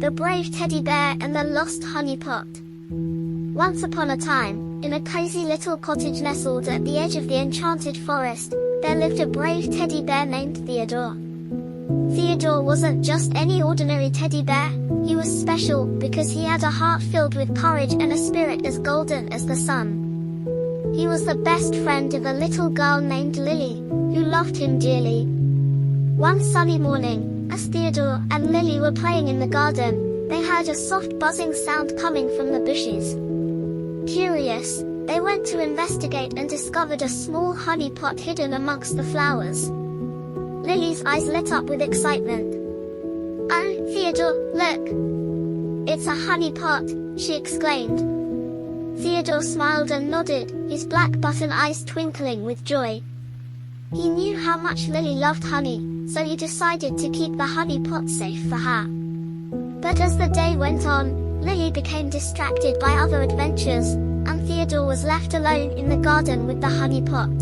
The Brave Teddy Bear and the Lost Honey Pot. Once upon a time, in a cozy little cottage nestled at the edge of the Enchanted Forest, there lived a brave teddy bear named Theodore. Theodore wasn't just any ordinary teddy bear, he was special because he had a heart filled with courage and a spirit as golden as the sun. He was the best friend of a little girl named Lily, who loved him dearly. One sunny morning, as Theodore and Lily were playing in the garden, they heard a soft buzzing sound coming from the bushes. Curious, they went to investigate and discovered a small honey pot hidden amongst the flowers. Lily's eyes lit up with excitement. "Oh, Theodore, look! It's a honey pot," she exclaimed. Theodore smiled and nodded, his black button eyes twinkling with joy. He knew how much Lily loved honey, so he decided to keep the honey pot safe for her. But as the day went on, Lily became distracted by other adventures, and Theodore was left alone in the garden with the honey pot.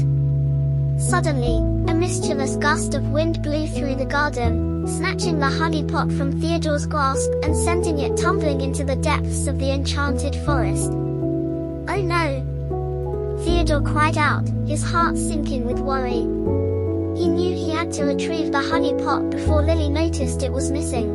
Suddenly, a mischievous gust of wind blew through the garden, snatching the honey pot from Theodore's grasp and sending it tumbling into the depths of the Enchanted Forest. "Oh no!" Theodore cried out, his heart sinking with worry. He knew he had to retrieve the honey pot before Lily noticed it was missing.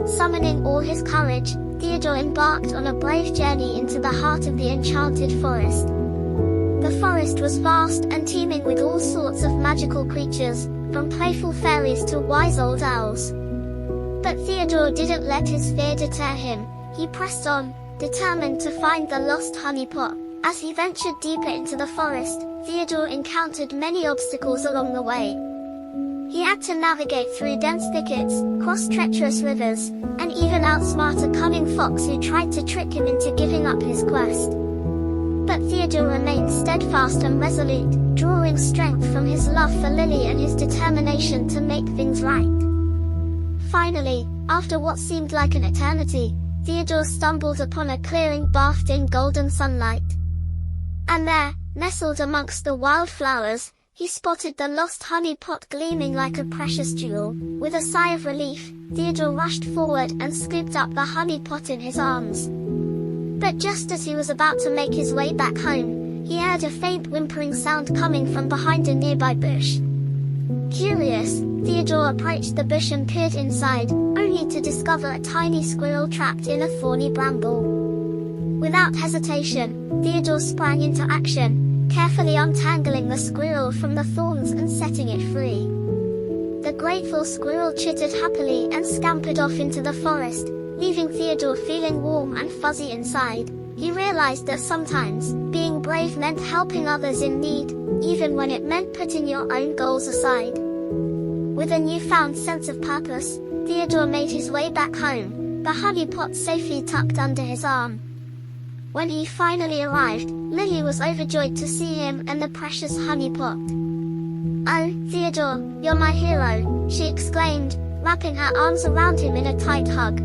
Summoning all his courage, Theodore embarked on a brave journey into the heart of the Enchanted Forest. The forest was vast and teeming with all sorts of magical creatures, from playful fairies to wise old owls. But Theodore didn't let his fear deter him. He pressed on, determined to find the lost honey pot. As he ventured deeper into the forest, Theodore encountered many obstacles along the way. He had to navigate through dense thickets, cross treacherous rivers, and even outsmart a cunning fox who tried to trick him into giving up his quest. But Theodore remained steadfast and resolute, drawing strength from his love for Lily and his determination to make things right. Finally, after what seemed like an eternity, Theodore stumbled upon a clearing bathed in golden sunlight. And there, nestled amongst the wildflowers, he spotted the lost honey pot gleaming like a precious jewel. With a sigh of relief, Theodore rushed forward and scooped up the honey pot in his arms. But just as he was about to make his way back home, he heard a faint whimpering sound coming from behind a nearby bush. Curious, Theodore approached the bush and peered inside, only to discover a tiny squirrel trapped in a thorny bramble. Without hesitation, Theodore sprang into action, carefully untangling the squirrel from the thorns and setting it free. The grateful squirrel chittered happily and scampered off into the forest, leaving Theodore feeling warm and fuzzy inside. He realized that sometimes, being brave meant helping others in need, even when it meant putting your own goals aside. With a newfound sense of purpose, Theodore made his way back home, the honey pot safely tucked under his arm. When he finally arrived, Lily was overjoyed to see him and the precious honey pot. "Oh, Theodore, you're my hero," she exclaimed, wrapping her arms around him in a tight hug.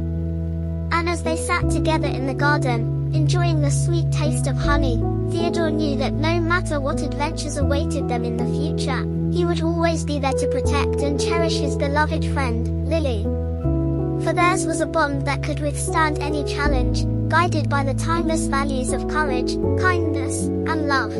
And as they sat together in the garden, enjoying the sweet taste of honey, Theodore knew that no matter what adventures awaited them in the future, he would always be there to protect and cherish his beloved friend, Lily. For theirs was a bond that could withstand any challenge, guided by the timeless values of courage, kindness, and love.